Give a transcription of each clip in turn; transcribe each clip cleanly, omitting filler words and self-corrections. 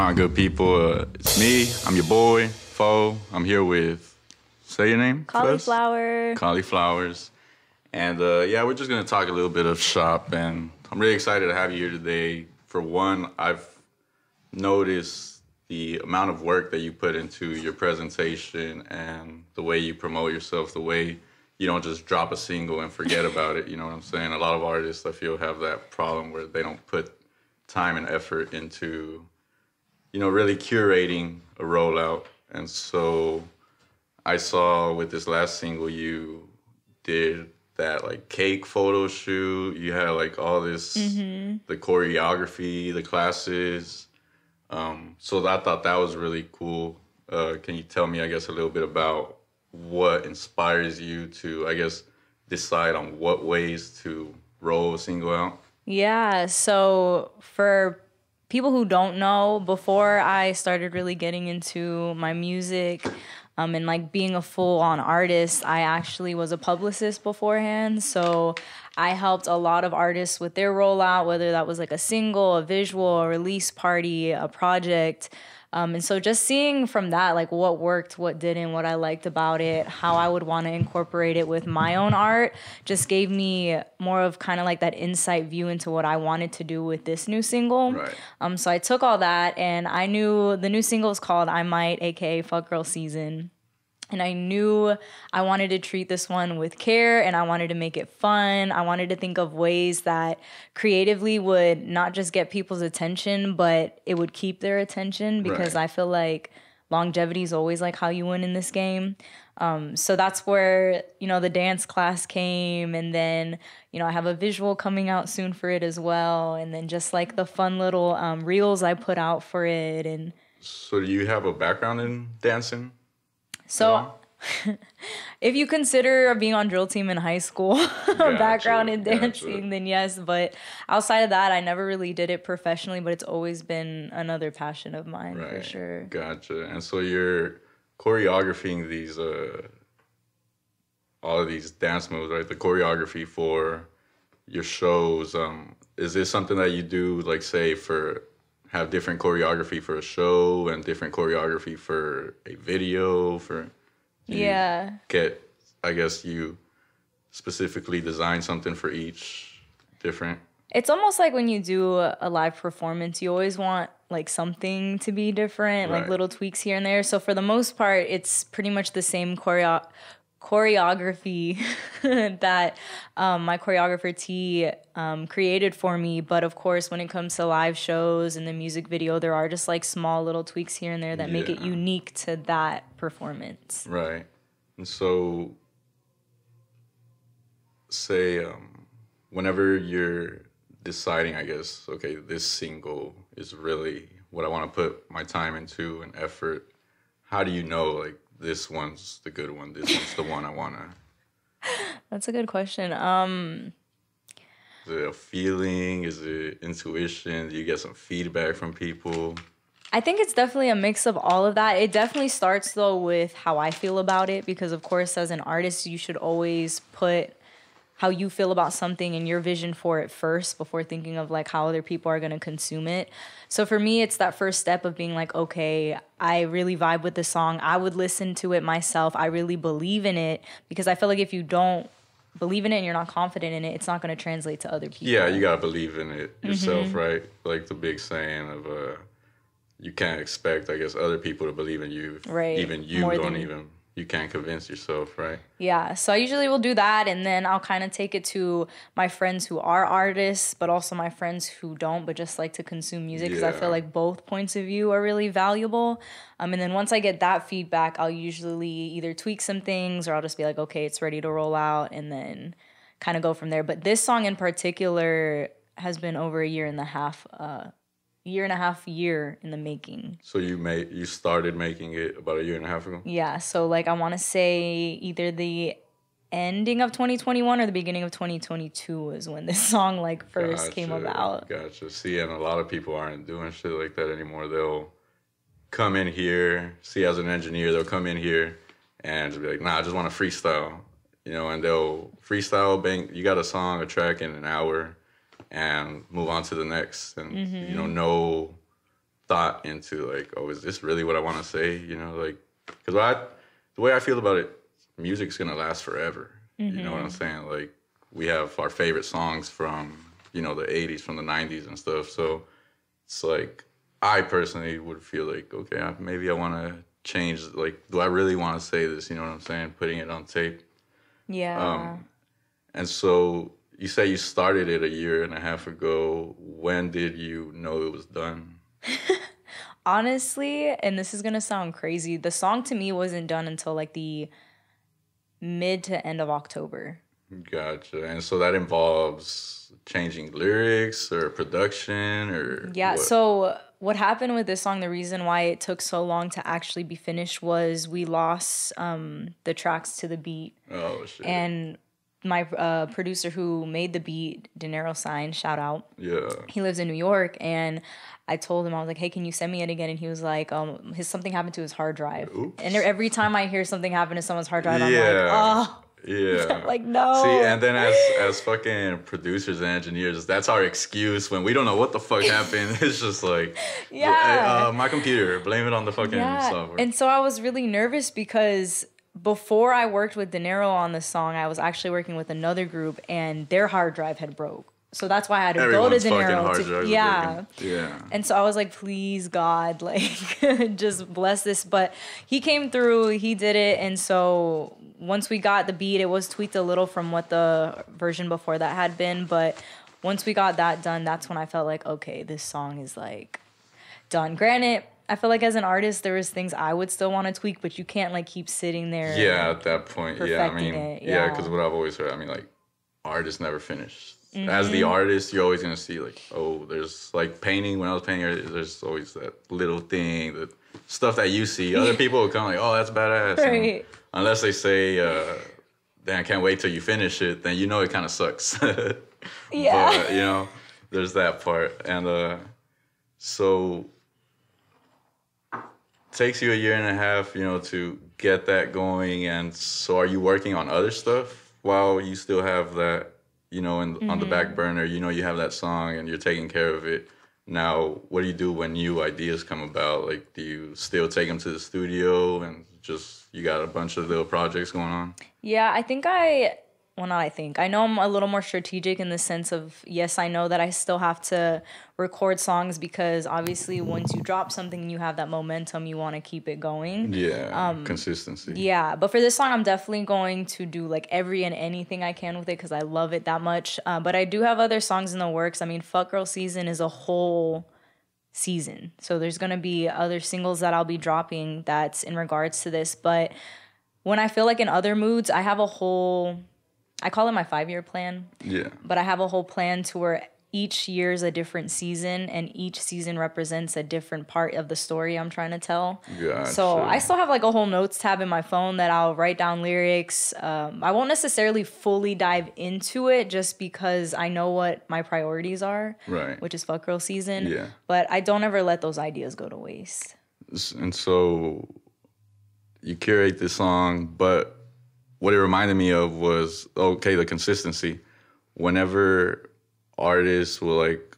on, good people? It's me. I'm your boy, Fo. I'm here with, say your name? Cauliflower. Cauliflowers. And yeah, we're just going to talk a little bit of shop. And I'm really excited to have you here today. For one, I've noticed the amount of work that you put into your presentation and the way you promote yourself, the way you don't just drop a single and forget about it. You know what I'm saying? A lot of artists, I feel, have that problem where they don't put time and effort into, you know, really curating a rollout. And so I saw with this last single, you did that like cake photo shoot. You had like all this, the choreography, the classes. So I thought that was really cool. Can you tell me, I guess, a little bit about what inspires you to, I guess, decide on what ways to roll a single out? Yeah, so for people who don't know, before I started really getting into my music and like being a full-on artist, I actually was a publicist beforehand. So I helped a lot of artists with their rollout, whether that was like a single, a visual, a release party, a project. And so just seeing from that, like what worked, what didn't, what I liked about it, how I would want to incorporate it with my own art, just gave me more of kind of like that insight view into what I wanted to do with this new single. Right. So I took all that, and I knew the new single is called I Might, A.K.A. Fuccgirl Szn. And I knew I wanted to treat this one with care, and I wanted to make it fun. I wanted to think of ways that creatively would not just get people's attention, but it would keep their attention, because I feel like longevity is always like how you win in this game. So that's where, you know, the dance class came, and then, you know, I have a visual coming out soon for it as well, and then just like the fun little reels I put out for it. And so do you have a background in dancing? So if you consider being on drill team in high school a background in dancing, then yes. But outside of that, I never really did it professionally, but it's always been another passion of mine, for sure. Gotcha. And so you're choreographing these, all of these dance moves, right? The choreography for your shows. Is this something that you do, like, say, have different choreography for a show and different choreography for a video? I guess you specifically design something for each different? It's almost like when you do a live performance, you always want like something to be different, like little tweaks here and there. So for the most part, it's pretty much the same choreography that my choreographer T created for me. But of course, when it comes to live shows and the music video, there are just like small little tweaks here and there that make it unique to that performance. Right. And so say whenever you're deciding, I guess, okay, this single is really what I want to put my time into and effort, how do you know, like, this one's the good one, this one's the one I want to? That's a good question. Is it a feeling? Is it intuition? Do you get some feedback from people? I think it's definitely a mix of all of that. It definitely starts, though, with how I feel about it, because, of course, as an artist, you should always put how you feel about something and your vision for it first before thinking of like how other people are going to consume it. So for me, it's that first step of being like, okay, I really vibe with the song. I would listen to it myself. I really believe in it, because I feel like if you don't believe in it and you're not confident in it, it's not going to translate to other people. Yeah, you got to believe in it yourself, right? Like the big saying of you can't expect, I guess, other people to believe in you. Right. Even you you can't convince yourself, right? Yeah, so I usually will do that, and then I'll kind of take it to my friends who are artists, but also my friends who don't, but just like to consume music, because I feel like both points of view are really valuable. And then once I get that feedback, I'll usually either tweak some things, or I'll just be like, okay, it's ready to roll out, and then kind of go from there. But this song in particular has been over a year and a half in the making. So you started making it about a year and a half ago? Yeah, so like I want to say either the ending of 2021 or the beginning of 2022 was when this song like first came about. Gotcha. See, and a lot of people aren't doing shit like that anymore. They'll come in here, see, as an engineer, they'll come in here and just be like, nah, I just want to freestyle, you know, and they'll freestyle, bang, you got a song, a track in an hour, and move on to the next, and you know thought into like, oh, is this really what I want to say? You know, like, because the way I feel about it, music's gonna last forever. You know what I'm saying? Like, we have our favorite songs from, you know, the 80s, from the 90s and stuff. So it's like, I personally would feel like, okay, maybe I want to change. Like, do I really want to say this? You know what I'm saying? Putting it on tape. Yeah. And so you say you started it a year and a half ago. When did you know it was done? Honestly, and this is going to sound crazy, the song to me wasn't done until like the mid to end of October. Gotcha. And so that involves changing lyrics or production or Yeah, what? so what happened with this song, the reason why it took so long to actually be finished was we lost the tracks to the beat. Oh, shit. And my producer who made the beat, Dinero Sign, shout out. Yeah. He lives in New York, and I told him, I was like, hey, can you send me it again? And he was like, something happened to his hard drive. Oops. And every time I hear something happen to someone's hard drive, I'm Yeah. like, oh. Yeah. Like, no. See, and then as fucking producers and engineers, that's our excuse when we don't know what the fuck happened. It's just like, Yeah. my computer, blame it on the fucking software. And so I was really nervous because before I worked with Dinero on this song, I was actually working with another group, and their hard drive had broke. So that's why I had to Everyone's go to fucking Dinero. hard drive is broken. Yeah. And so I was like, please, God, like, just bless this. But he came through, he did it. And so once we got the beat, it was tweaked a little from what the version before that had been. But once we got that done, that's when I felt like, okay, this song is like done. Granted, I feel like as an artist, there was things I would still want to tweak, but you can't like keep sitting there. Yeah, at that point. Yeah, I mean, it, because what I've always heard, I mean, like, artists never finish. As the artist, you're always going to see, like, oh, there's, like, painting. When I was painting, there's always that little thing, the stuff that you see. Other people will come like, oh, that's badass. Right. And unless they say, damn, I can't wait till you finish it, then you know it kind of sucks. Yeah. But, you know, there's that part. And so takes you a year and a half, you know, to get that going. And so are you working on other stuff while you still have that, you know, on the back burner? You know, you have that song and you're taking care of it. Now, what do you do when new ideas come about? Like, do you still take them to the studio and just, you got a bunch of little projects going on? Yeah, I know I'm a little more strategic in the sense of, yes, I know that I still have to record songs because obviously once you drop something and you have that momentum, you want to keep it going. Yeah, consistency. Yeah, but for this song, I'm definitely going to do like every and anything I can with it because I love it that much. But I do have other songs in the works. I mean, Fuccgirl Szn is a whole season. So there's going to be other singles that I'll be dropping that's in regards to this. But when I feel like in other moods, I have a whole... I call it my 5-year plan. Yeah. But I have a whole plan to where each year is a different season and each season represents a different part of the story I'm trying to tell. Gotcha. So I still have like a whole notes tab in my phone that I'll write down lyrics. I won't necessarily fully dive into it just because I know what my priorities are, right? Which is Fuccgirl Szn. Yeah. But I don't ever let those ideas go to waste. And so you curate this song, but what it reminded me of was, okay, the consistency. Whenever artists will, like,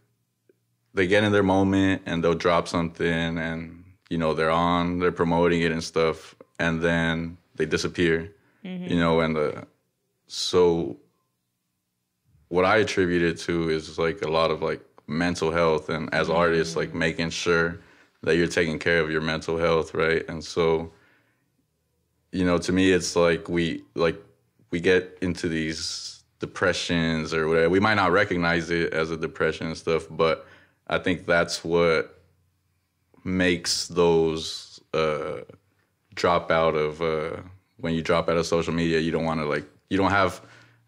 they get in their moment and they'll drop something and, you know, they're promoting it and stuff, and then they disappear, you know, and so what I attribute it to is, like, a lot of, like, mental health, and as artists, like, making sure that you're taking care of your mental health, right? And so, you know, to me, it's like we get into these depressions or whatever. We might not recognize it as a depression and stuff, but I think that's what makes those drop out of when you drop out of social media. You don't want to, like, you don't have,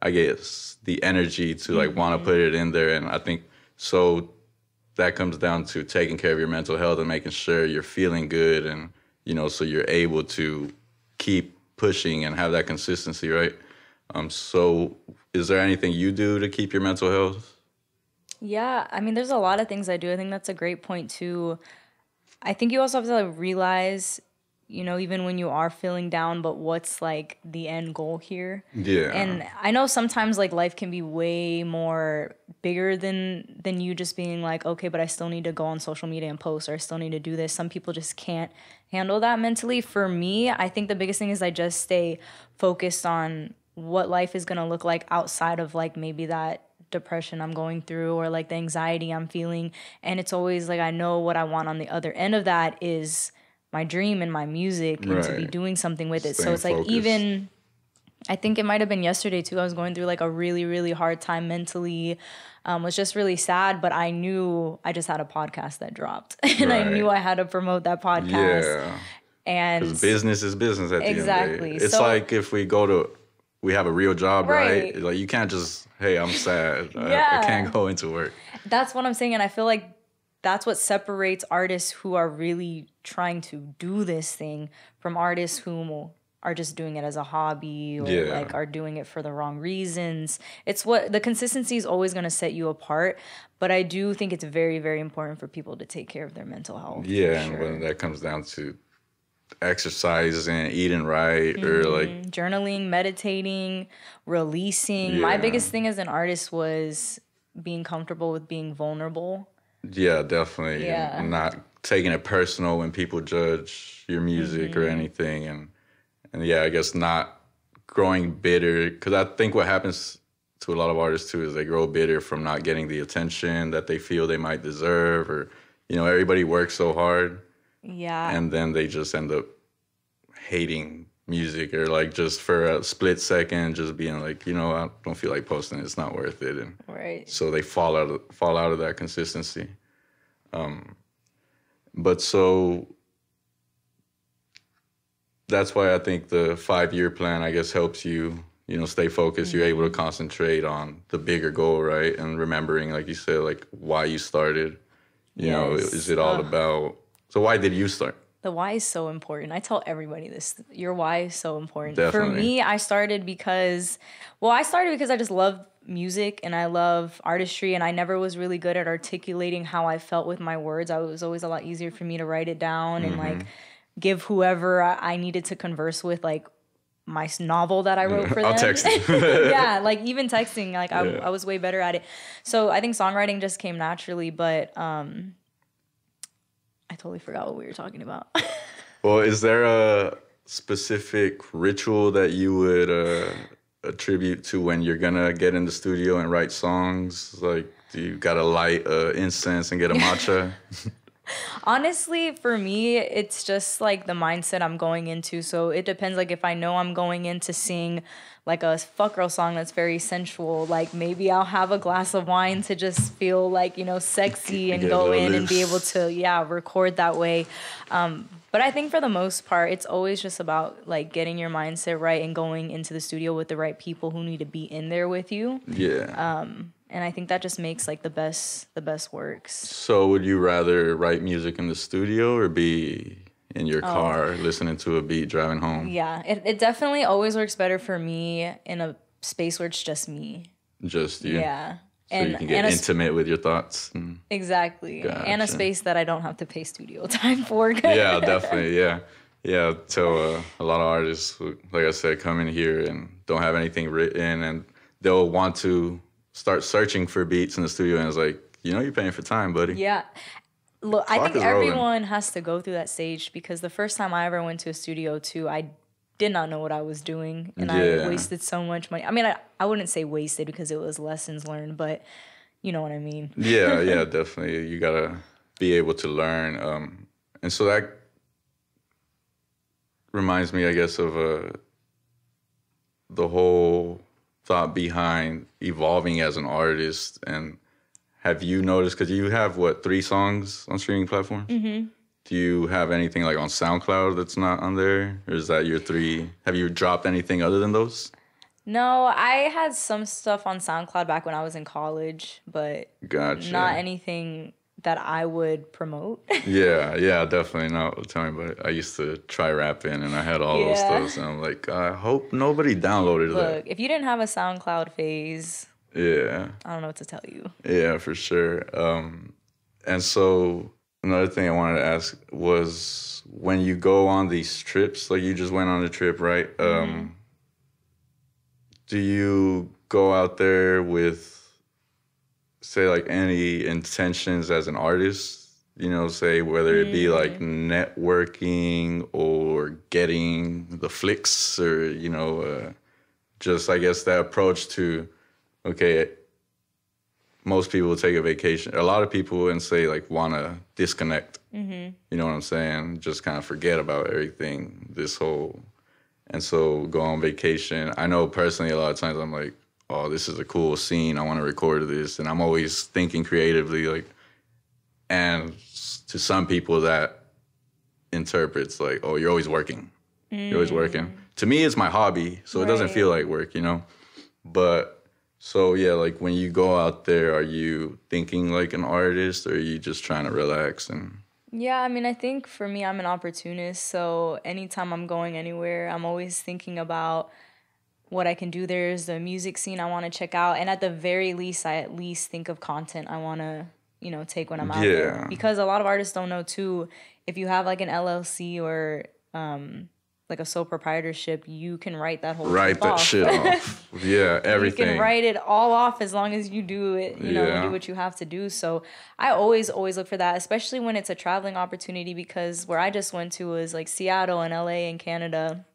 I guess, the energy to, like, want to put it in there. And I think so that comes down to taking care of your mental health and making sure you're feeling good, and, you know, so you're able to keep pushing and have that consistency, right? So is there anything you do to keep your mental health? Yeah, I mean, there's a lot of things I do. I think that's a great point, too. I think you also have to realize even when you are feeling down, but what's like the end goal here? Yeah. And I know sometimes like life can be way more bigger than you just being like, okay, but I still need to go on social media and post, or I still need to do this. Some people just can't handle that mentally. For me, I think the biggest thing is I just stay focused on what life is going to look like outside of like maybe that depression I'm going through or like the anxiety I'm feeling. And it's always like I know what I want on the other end of that is my dream and my music and to be doing something with it. So it's like even, I think it might have been yesterday too, I was going through like a really, really hard time mentally, was just really sad, but I knew I just had a podcast that dropped and I knew I had to promote that podcast. Yeah. And because business is business at the end of the day. It's so, like if we have a real job, right? Like you can't just, hey, I'm sad. I can't go into work. That's what I'm saying. And I feel like that's what separates artists who are really trying to do this thing from artists who are just doing it as a hobby or like are doing it for the wrong reasons. It's what the consistency is always going to set you apart. But I do think it's very, very important for people to take care of their mental health. Yeah, and when that comes down to exercise and eating right or like journaling, meditating, releasing. My biggest thing as an artist was being comfortable with being vulnerable. Yeah, definitely. Yeah. And not taking it personal when people judge your music or anything. And yeah, I guess not growing bitter. Because I think what happens to a lot of artists too is they grow bitter from not getting the attention that they feel they might deserve. Or, everybody works so hard. Yeah. And then they just end up hating music or like just for a split second just being like, I don't feel like posting it. It's not worth it. And so they fall out of that consistency. But so that's why I think the 5-year plan, I guess, helps you, stay focused. You're able to concentrate on the bigger goal, right? And remembering, like you said, like why you started, is it all about, so why did you start? The why is so important. I tell everybody this. Your why is so important. Definitely. For me, I started because I just love music and I love artistry, and I never was really good at articulating how I felt with my words. It was always a lot easier for me to write it down and like give whoever I needed to converse with like my novel that I wrote for them. I'll text you. Yeah, like even texting, like I was way better at it. So I think songwriting just came naturally, but I totally forgot what we were talking about. Well, is there a specific ritual that you would attribute to when you're going to get in the studio and write songs? Like, do you got to light incense and get a matcha? Honestly, for me, it's just like the mindset I'm going into. So it depends. Like if I know I'm going in to sing like a Fuccgirl song that's very sensual, like maybe I'll have a glass of wine to just feel like, sexy and go in and be able to, record that way. But I think for the most part, it's always just about like getting your mindset right and going into the studio with the right people who need to be in there with you. Yeah. And I think that just makes like the best works. So would you rather write music in the studio or be in your car listening to a beat driving home? Yeah, it definitely always works better for me in a space where it's just me. Just you? Yeah. So you can get intimate with your thoughts. Exactly. Gotcha. And a space that I don't have to pay studio time for. Yeah, definitely, yeah. Yeah, tell a lot of artists who, like I said, come in here and don't have anything written and they'll want to start searching for beats in the studio and it's like, you're paying for time, buddy. Yeah. Look, I think everyone has to go through that stage because the first time I ever went to a studio too, I did not know what I was doing and I wasted so much money. I mean, I wouldn't say wasted because it was lessons learned, but you know what I mean. Yeah, definitely. You gotta be able to learn. And so that reminds me, I guess, of the whole thought behind evolving as an artist. And have you noticed, because you have, 3 songs on streaming platforms? Mm-hmm. Do you have anything like on SoundCloud that's not on there? Or is that your 3? Have you dropped anything other than those? No, I had some stuff on SoundCloud back when I was in college, but not anything that I would promote. Yeah, definitely. No, tell me about it. I used to try rapping and I had all those stuff. And I'm like, I hope nobody downloaded that. Look, if you didn't have a SoundCloud phase, I don't know what to tell you. Yeah, for sure. And so another thing I wanted to ask was when you go on these trips, like you just went on a trip, right? Do you go out there with, say, like any intentions as an artist? You know, say whether it be like networking or getting the flicks or, you know, just, I guess, that approach to, okay, most people take a vacation. A lot of people and say like want to disconnect. You know what I'm saying? Just kind of forget about everything, this whole, and so go on vacation. I know personally a lot of times I'm like, oh, this is a cool scene. I want to record this. And I'm always thinking creatively, like, and to some people that interprets like, oh, you're always working. You're always working. To me, it's my hobby, so it doesn't feel like work, you know? But, so yeah, like when you go out there, are you thinking like an artist or are you just trying to relax? And Yeah, I mean, I think for me, I'm an opportunist. So anytime I'm going anywhere, I'm always thinking about what I can do. There's the music scene I want to check out. And at the very least, I at least think of content I want to, you know, take when I'm out there. Because a lot of artists don't know, too, if you have like an LLC or like a sole proprietorship, you can write that whole write that off. shit off. Yeah, everything. You can write it all off as long as you do it, you know, do what you have to do. So I always look for that, especially when it's a traveling opportunity, because where I just went to was like Seattle and LA and Canada.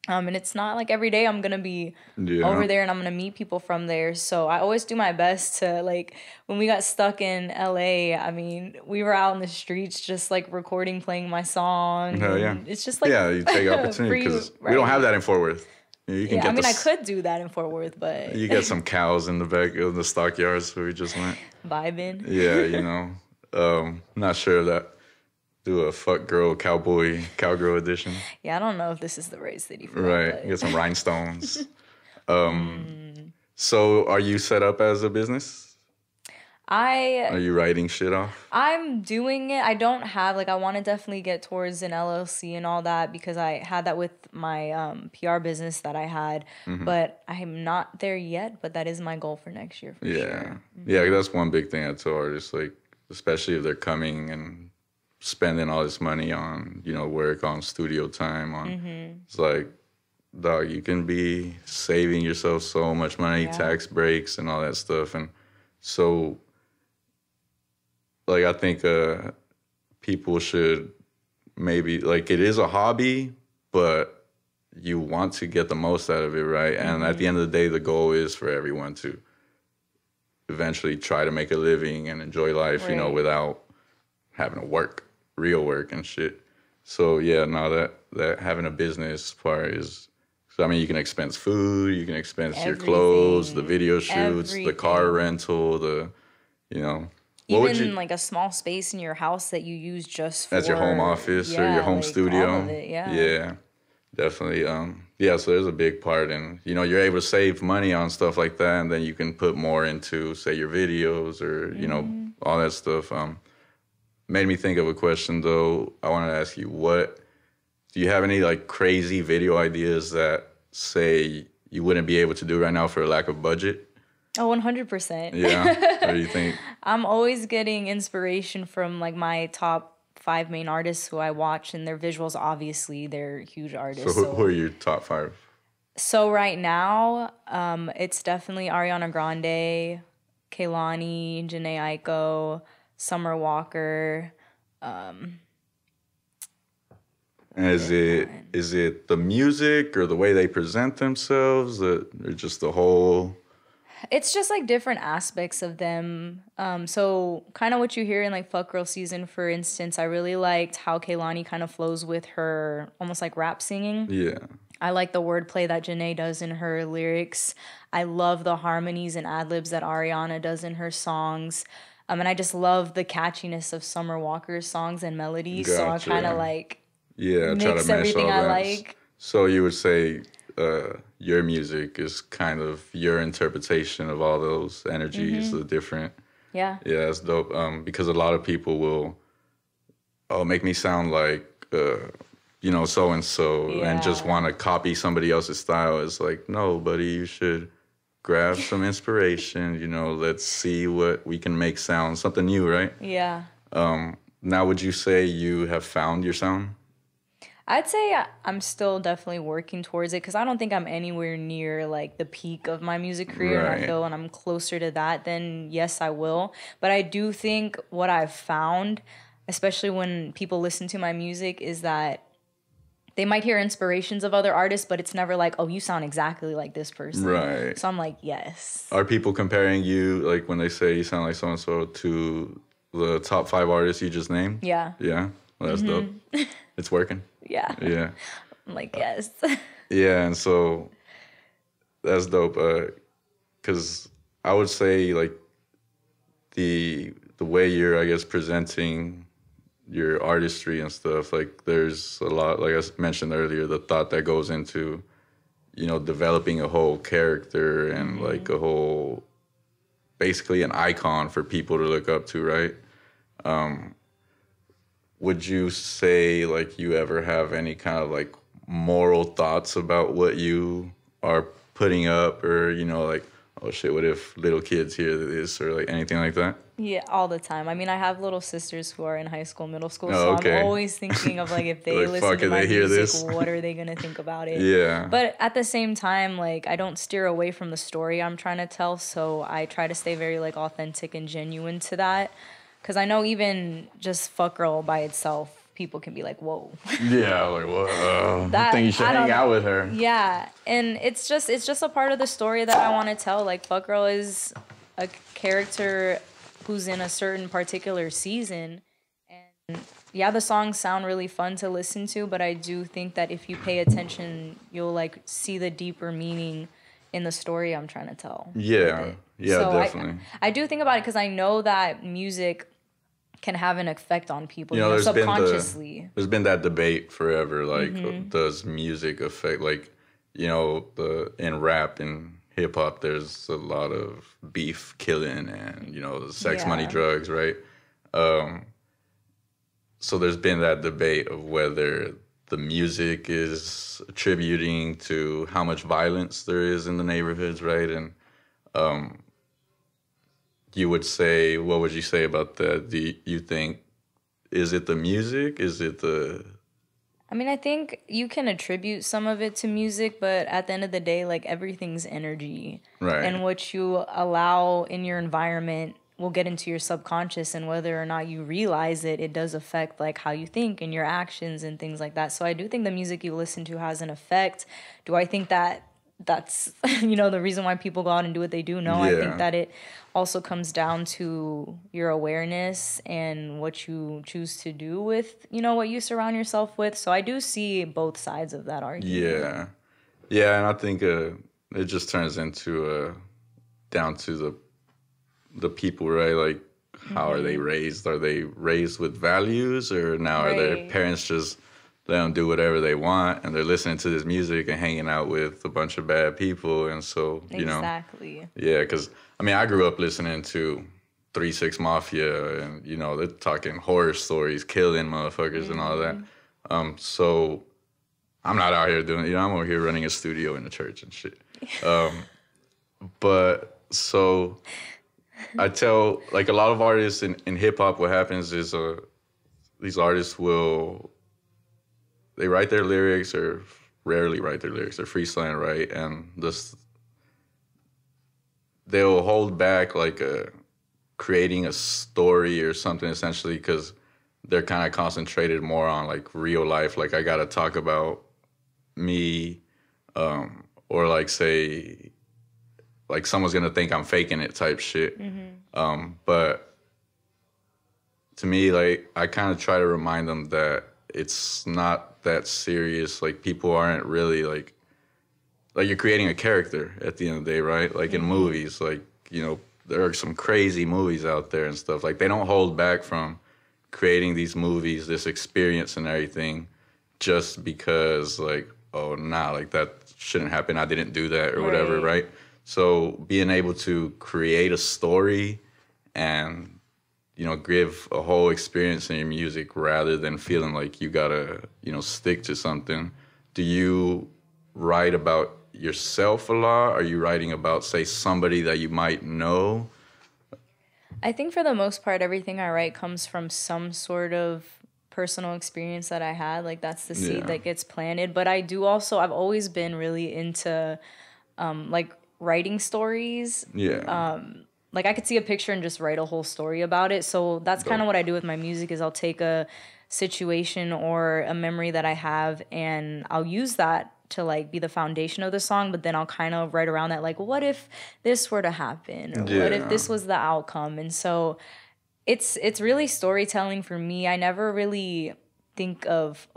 And it's not like every day I'm going to be over there and I'm going to meet people from there. So I always do my best to, like, when we got stuck in LA, I mean, we were out in the streets just, like, recording, playing my song. Hell yeah. It's just, like, yeah, you take opportunity because we don't have that in Fort Worth. You can I mean, I could do that in Fort Worth, but... You get some cows in the back of the stockyards where we just went. Vibing. Yeah, you know. Not sure of that. Do a Fuccgirl cowgirl edition. Yeah, I don't know if this is the right city for right. that. Get some rhinestones. So are you set up as a business? Are you writing shit off? I'm doing it. I don't have, like, I want to definitely get towards an LLC and all that because I had that with my PR business that I had. But I'm not there yet, but that is my goal for next year for sure. Yeah, that's one big thing I tell artists, like, especially if they're coming and spending all this money on, you know, work, on studio time, on it's like, dog, you can be saving yourself so much money, tax breaks and all that stuff. And so, like, I think people should maybe, like, it is a hobby, but you want to get the most out of it, right? And at the end of the day, the goal is for everyone to eventually try to make a living and enjoy life, you know, without having to work, real work and shit. So yeah, now that having a business part is, so I mean, you can expense food, you can expense your clothes, the video shoots, the car rental, the, you know. Even like a small space in your house that you use just for... As your home office or your home studio. All of it, yeah, definitely. Yeah, so there's a big part. And, you know, you're able to save money on stuff like that. And then you can put more into, say, your videos or, you know, all that stuff. Made me think of a question, though. I want to ask you, do you have any, like, crazy video ideas that, say, you wouldn't be able to do right now for a lack of budget? Oh, 100%. Yeah? What do you think? I'm always getting inspiration from, like, my top 5 main artists who I watch, and their visuals, obviously, they're huge artists. So who are your top 5? So right now, it's definitely Ariana Grande, Kehlani, Jhené Aiko, Summer Walker. And is it the music or the way they present themselves, or just the whole? It's just like different aspects of them. So kind of what you hear in like Fuccgirl Szn, for instance, I really liked how Kehlani kind of flows with her almost like rap singing. Yeah. I like the wordplay that Jhené does in her lyrics. I love the harmonies and ad-libs that Ariana does in her songs. And I just love the catchiness of Summer Walker's songs and melodies. Gotcha. So I kind of like mix try to mesh everything I like. So you would say your music is kind of your interpretation of all those energies, the different. Yeah. Yeah, it's dope. Because a lot of people will, make me sound like, you know, so-and-so, and just want to copy somebody else's style. It's like, no, buddy, you should grab some inspiration, you know, let's see what we can make sound something new, right? Yeah. Now, would you say you have found your sound? I'd say I'm still definitely working towards it because I don't think I'm anywhere near like the peak of my music career. And I Right. feel when I'm closer to that, then yes, I will. But I do think what I've found, especially when people listen to my music, is that they might hear inspirations of other artists, but it's never like, oh, you sound exactly like this person. Right. So I'm like, yes. Are people comparing you, like when they say you sound like so-and-so, to the top 5 artists you just named? Yeah. Yeah? Well, that's dope. It's working. Yeah. Yeah. I'm like, yes. Yeah, and so that's dope. Because I would say, like, the way you're, I guess, presenting your artistry and stuff, like, there's a lot, like I mentioned earlier, the thought that goes into, you know, developing a whole character and, like, a whole, basically an icon for people to look up to, right? Would you say, like, you ever have any kind of, like, moral thoughts about what you are putting up, or, you know, like, oh shit, what if little kids hear this, or like anything like that? Yeah, all the time. I mean, I have little sisters who are in high school, middle school, Oh, so okay. I'm always thinking of like if they Like, listen fuck, to if my they hear music, this. what are they gonna think about it? Yeah. But at the same time, like I don't steer away from the story I'm trying to tell, so I try to stay very like authentic and genuine to that. Because I know even just Fuccgirl by itself, people can be like, whoa. Yeah, like, what? I That- think you should I hang don't- out with her. Yeah, and it's just a part of the story that I want to tell. Like Fuccgirl is a character who's in a certain particular season, and yeah, the songs sound really fun to listen to, but I do think that if you pay attention, you'll like see the deeper meaning in the story I'm trying to tell. Yeah, yeah, So definitely. I do think about it because I know that music can have an effect on people, You know, subconsciously. there's been that debate forever. Like, Mm-hmm. does music affect? Like, you know, in rap and hip hop, there's a lot of beef, killing, and, you know, sex, money, Yeah. drugs, right? So there's been that debate of whether the music is attributing to how much violence there is in the neighborhoods, right? And you would say, what would you say about that? Do you think, is it the music? Is it the... I mean, I think you can attribute some of it to music, but at the end of the day, like everything's energy. Right. And what you allow in your environment will get into your subconscious, and whether or not you realize it, it does affect like how you think and your actions and things like that. So I do think the music you listen to has an effect. Do I think that that's the reason why people go out and do what they do? No, I Yeah. think that it also comes down to your awareness and what you choose to do with what you surround yourself with. So I do see both sides of that argument. Yeah, and I think it just turns into down to the people, right? Like, how are they raised? Are they raised with values, or now are their Right. parents just let them do whatever they want, and they're listening to this music and hanging out with a bunch of bad people? And so, Exactly. yeah, because I mean, I grew up listening to 3 6 Mafia, and they're talking horror stories, killing motherfuckers and all that. So I'm not out here doing, I'm over here running a studio in the church and shit. But so I tell, like, a lot of artists in hip hop, what happens is these artists they write their lyrics, or rarely write their lyrics, they're freestyling, right? And they'll hold back like creating a story or something, essentially, because they're kind of concentrated more on like real life. Like, I got to talk about me, or like say, like someone's going to think I'm faking it type shit. But to me, like, I kind of try to remind them that it's not that serious. Like, people aren't really like you're creating a character at the end of the day, right? Like in movies, like, there are some crazy movies out there and stuff. Like, they don't hold back from creating these movies, this experience and everything, just because, like, oh, nah, like, that shouldn't happen. I didn't do that or whatever, right? So being able to create a story and, give a whole experience in your music rather than feeling like you gotta, stick to something. Do you write about yourself a lot? Are you writing about, say, somebody that you might know? I think for the most part, everything I write comes from some sort of personal experience that I had. Like that's the seed that gets planted. But I've always been really into like writing stories. Yeah. Like I could see a picture and just write a whole story about it. So that's kind of what I do with my music is I'll take a situation or a memory that I have and I'll use that to like be the foundation of the song, but then I'll kind of write around that like what if this were to happen or what if this was the outcome. And so it's really storytelling for me. I never really think of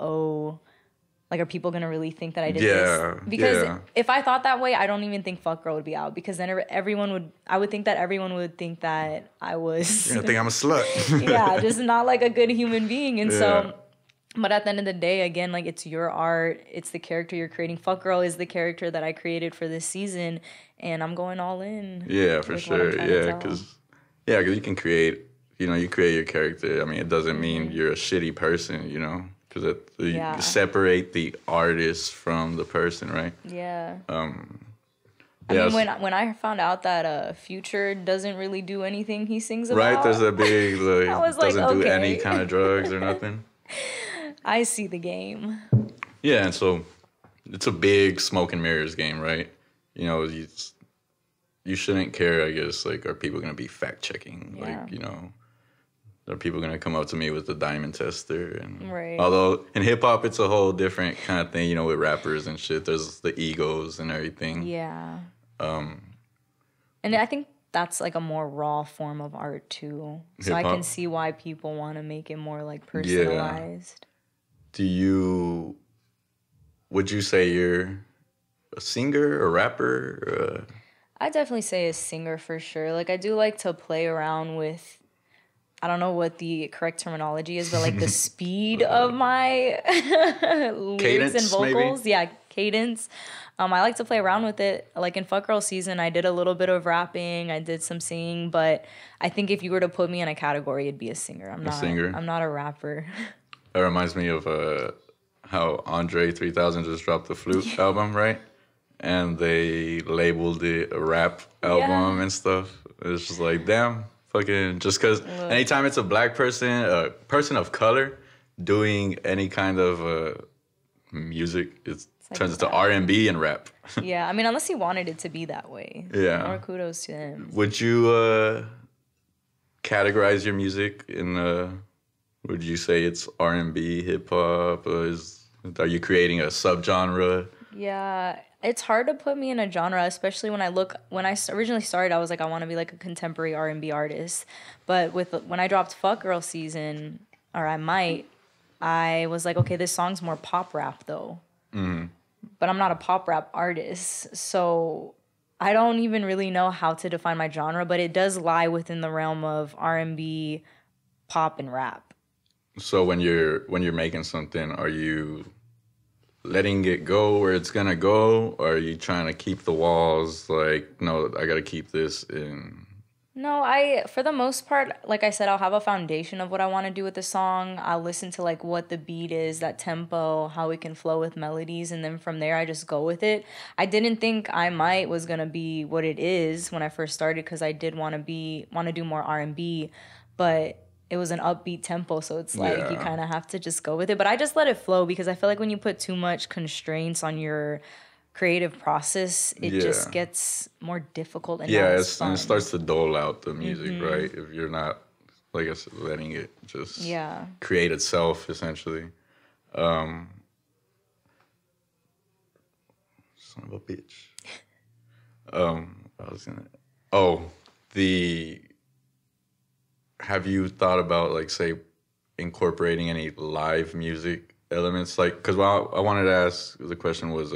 like, are people going to really think that I did this? Because if I thought that way, I don't even think Fuck Girl would be out. Because then I would think that everyone would think that I was... You're going to think I'm a slut. Yeah, just not like a good human being. And so, but at the end of the day, again, like it's your art. It's the character you're creating. Fuck Girl is the character that I created for this season. And I'm going all in. Yeah, for sure. Yeah, because you can create, you create your character. I mean, it doesn't mean you're a shitty person, because you separate the artist from the person, right? Yeah. I mean, when I found out that Future doesn't really do anything he sings about, right? There's a big doesn't do any kind of drugs or nothing. I see the game. Yeah, and so it's a big smoke and mirrors game, right? You shouldn't care, I guess. Like, are people gonna be fact checking? Yeah. Like, are people going to come up to me with the diamond tester? And right. Although in hip hop, it's a whole different kind of thing, with rappers and shit. There's the egos and everything. Yeah. And I think that's like a more raw form of art too. So hip-hop? I can see why people want to make it more like personalized. Yeah. Would you say you're a singer, a rapper? I definitely say a singer for sure. Like I do like to play around with, I don't know what the correct terminology is, but like the speed of my lyrics cadence, and vocals. Maybe? Yeah, cadence. I like to play around with it. Like in Fuccgirl Szn, I did a little bit of rapping. I did some singing, but I think if you were to put me in a category, it'd be a singer. I'm not a rapper. That reminds me of how Andre 3000 just dropped the Flute album, right? And they labeled it a rap album and stuff. It's just like, damn. Fucking just because anytime it's a black person, a person of color doing any kind of music, it turns into R&B and rap. Yeah, I mean, unless he wanted it to be that way. Yeah. More kudos to him. Would you categorize your music in, would you say it's R&B, hip-hop? Are you creating a subgenre? Yeah, it's hard to put me in a genre, especially when I originally started, I was like, I want to be like a contemporary R&B artist. But when I dropped Fuccgirl Szn, I was like, okay, this song's more pop rap though. Mm-hmm. But I'm not a pop rap artist. So I don't even really know how to define my genre, but it does lie within the realm of R&B, pop, and rap. So when you're making something, are you letting it go where it's gonna go, or are you trying to keep the walls like, no, I gotta keep this in? No, for the most part, like I said, I'll have a foundation of what I want to do with the song. I'll listen to like what the beat is, that tempo, how it can flow with melodies, and then from there I just go with it. I didn't think I Might was gonna be what it is when I first started, because I did want to do more R&B, but it was an upbeat tempo, so it's like you kind of have to just go with it. But I just let it flow, because I feel like when you put too much constraints on your creative process, it just gets more difficult and and it starts to dole out the music, right? If you're not, like I said, letting it just create itself, essentially. Son of a bitch. Have you thought about, like, say, incorporating any live music elements? Like, because I wanted to ask, the question was,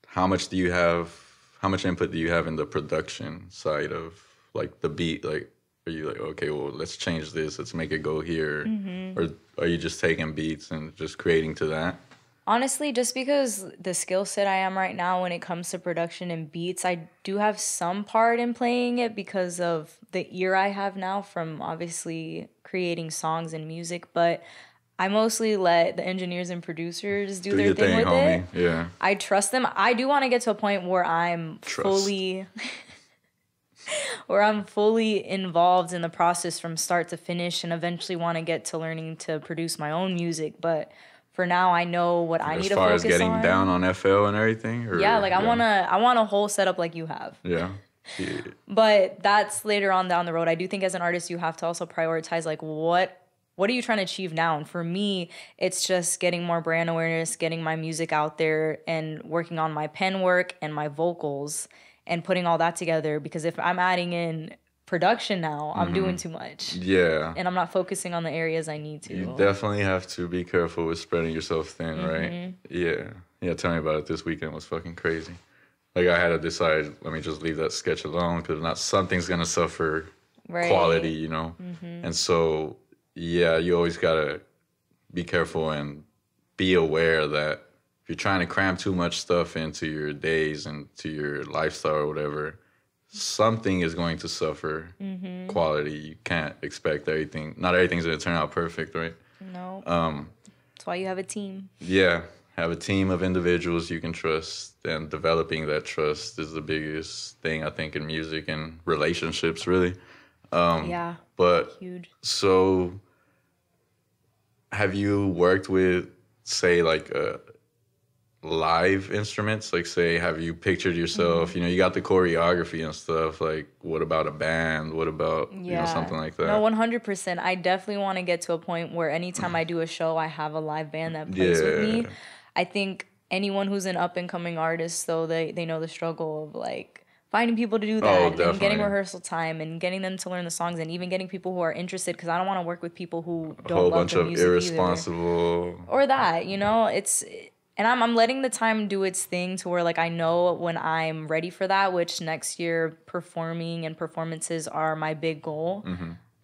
how much input do you have in the production side of, like, the beat? Like, are you like, okay, well, let's change this, let's make it go here? Mm-hmm. Or are you just taking beats and just creating to that? Honestly, just because the skill set I am right now when it comes to production and beats, I do have some part in playing it because of the ear I have now from obviously creating songs and music. But I mostly let the engineers and producers do their thing with homie. It. Yeah. I trust them. I do want to get to a point where I'm fully where I'm fully involved in the process from start to finish, and eventually want to get to learning to produce my own music. But for now, I know what I need to focus on. As far as getting down on FL and everything? Or, yeah, like I want a whole setup like you have. Yeah. Yeah. But that's later on down the road. I do think as an artist, you have to also prioritize like what are you trying to achieve now? And for me, it's just getting more brand awareness, getting my music out there, and working on my pen work and my vocals and putting all that together. Because if I'm adding in production now, I'm doing too much. Yeah. And I'm not focusing on the areas I need to. You definitely have to be careful with spreading yourself thin, right? Yeah. Yeah, tell me about it. This weekend was fucking crazy. Like, I had to decide, let me just leave that sketch alone, because not something's going to suffer quality, you know? And so, yeah, you always got to be careful and be aware that if you're trying to cram too much stuff into your days and to your lifestyle or whatever, something is going to suffer quality. You can't expect everything. Not everything's going to turn out perfect, right? No. That's why you have a team. Yeah. Have a team of individuals you can trust, and developing that trust is the biggest thing, I think, in music and relationships, really. Yeah. But huge. So, have you worked with, say, like live instruments? Like, say, have you pictured yourself? You know, you got the choreography and stuff. Like, what about a band? What about you know, something like that? No, 100%. I definitely want to get to a point where anytime I do a show, I have a live band that plays with me. I think anyone who's an up-and-coming artist, though, they know the struggle of, like, finding people to do that and getting rehearsal time and getting them to learn the songs and even getting people who are interested, because I don't want to work with people who don't love the music either. A whole bunch of irresponsible. Or that, you know? And I'm letting the time do its thing to where, like, I know when I'm ready for that, which next year performing and performances are my big goal.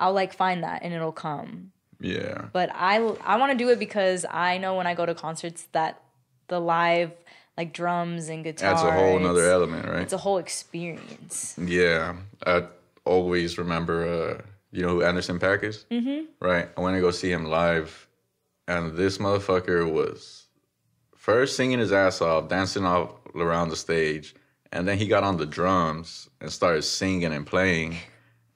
I'll, like, find that and it'll come. Yeah. But I want to do it because I know when I go to concerts that the live, like, drums and guitar adds a whole another element, right? It's a whole experience. Yeah. I always remember, you know who Anderson .Paak is? Right. I went to go see him live, and this motherfucker was first singing his ass off, dancing all around the stage, and then he got on the drums and started singing and playing,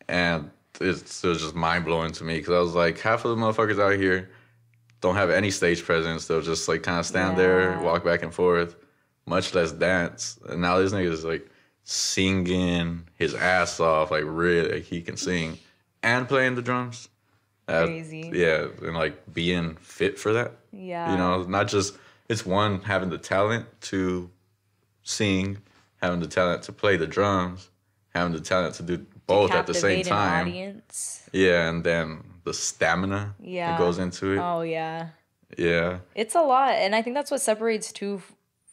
and it was just mind-blowing to me, because I was like, half of the motherfuckers out here don't have any stage presence. They'll just, like, kind of stand there, walk back and forth, much less dance. And now this nigga is, like, singing his ass off, like, really, like, he can sing and playing the drums. Crazy. Yeah, and, like, being fit for that. Yeah. You know, not just, it's one, having the talent to sing, having the talent to play the drums, having the talent to do both at the same time. Audience. Yeah, and then the stamina that goes into it. Oh, yeah. Yeah. It's a lot. And I think that's what separates, too,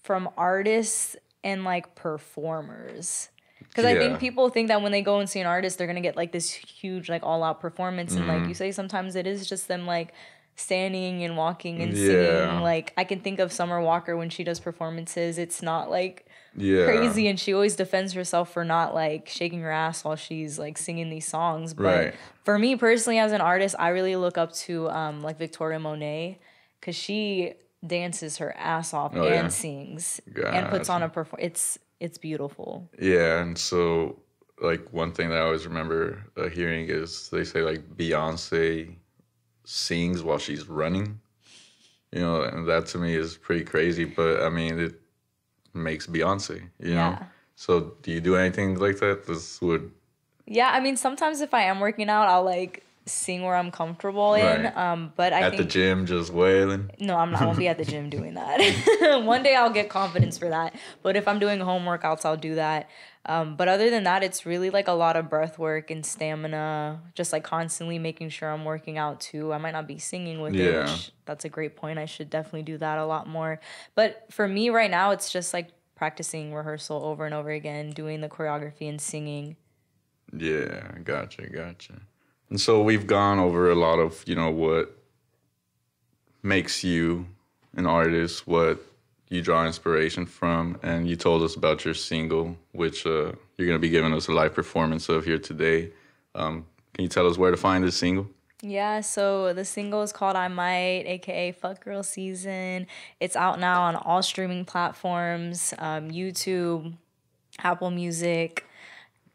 from artists and, like, performers. Because I think people think that when they go and see an artist, they're going to get, like, this huge, like, all-out performance. And, like you say, sometimes it is just them, like, standing and walking and singing. Like, I can think of Summer Walker when she does performances. It's not, like, crazy, and she always defends herself for not, like, shaking her ass while she's, like, singing these songs. But for me personally, as an artist, I really look up to like Victoria Monet, because she dances her ass off and sings and puts on a performance. It's beautiful. Yeah, and so, like, one thing that I always remember hearing is they say, like, Beyonce sings while she's running, you know, and that to me is pretty crazy. But I mean, it makes Beyonce, you know. So do you do anything like that? This would. Yeah, I mean, sometimes if I am working out, I'll, like, sing where I'm comfortable in. But I think at the gym just wailing. No, I won't be at the gym doing that. One day I'll get confidence for that. But if I'm doing home workouts, I'll do that. But other than that, it's really, like, a lot of breath work and stamina, just, like, constantly making sure I'm working out too. I might not be singing with it, which that's a great point. I should definitely do that a lot more. But for me right now, it's just, like, practicing rehearsal over and over again, doing the choreography and singing. Yeah, gotcha. And so we've gone over a lot of, you know, what makes you an artist, what you draw inspiration from, and you told us about your single, which you're going to be giving us a live performance of here today. Can you tell us where to find this single? Yeah, so the single is called I Might, A.K.A. Fuccgirl Szn. It's out now on all streaming platforms, YouTube, Apple Music,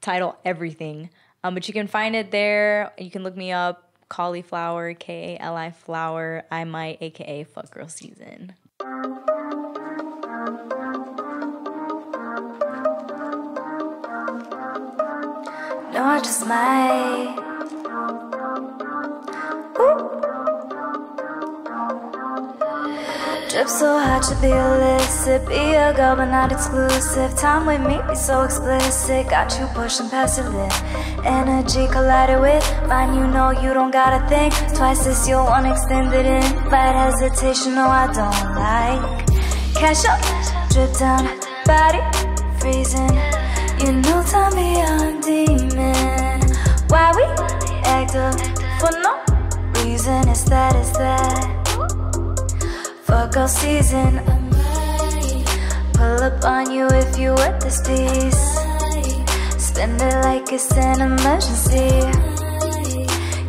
title everything. But you can find it there. You can look me up, cauliflower, K-A-L-I flower. I'm my A.K.A. Fuccgirl Szn. No, I just might. Drip so hard to be illicit. Be a girl but not exclusive. Time with me be so explicit. Got you pushing past your limit. Energy collided with mine, you know you don't gotta think twice this, you'll want extended in. Light hesitation, no I don't like. Cash up, drip down, body freezing. You know time beyond demon. Why we act up for no reason? It's that Fuccgirl Szn. Pull up on you if you want this piece. Spend it like it's an emergency.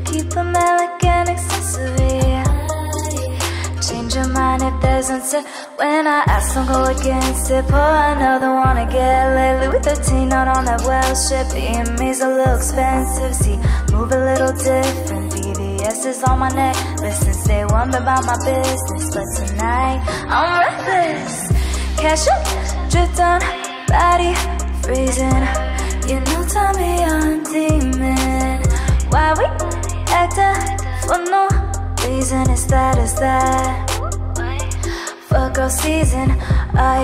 Keep a elegant accessory. Change your mind if there's unsaid. When I ask, don't go against it. Pour another one again. Lately with 13 not on that well shit. Being me's a little expensive. See, move a little different. BBS is on my neck. Listen, say one about my business. But tonight, I'm reckless. Cash up, drip down, body freezing. You know time beyond demon. Why we act up for no reason? It's that Fuccgirl Szn. Are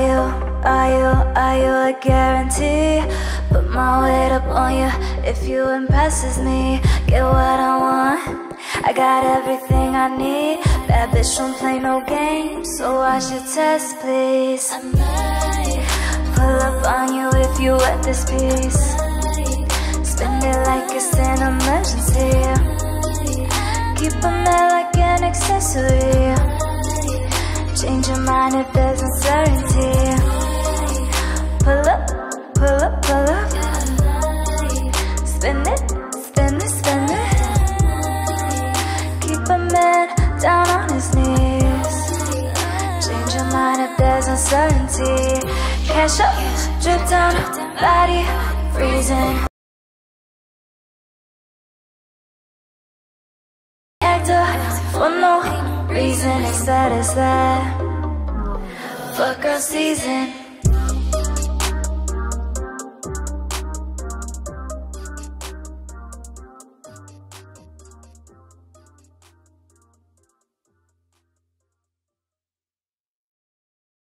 you a guarantee? Put my weight up on you if you impresses me. Get what I want, I got everything I need. That bitch don't play no games, so watch your test please. I might pull up on you if you wet this piece. Spend it like it's an emergency. Keep them there like an accessory. Change your mind if there's uncertainty. Pull up, pull up, pull up. Spend it, spend it, spend it. Keep a man down on his knees. Change your mind if there's uncertainty. Cash up, drip down, body freezing. For no reason, it's that Fuccgirl Szn.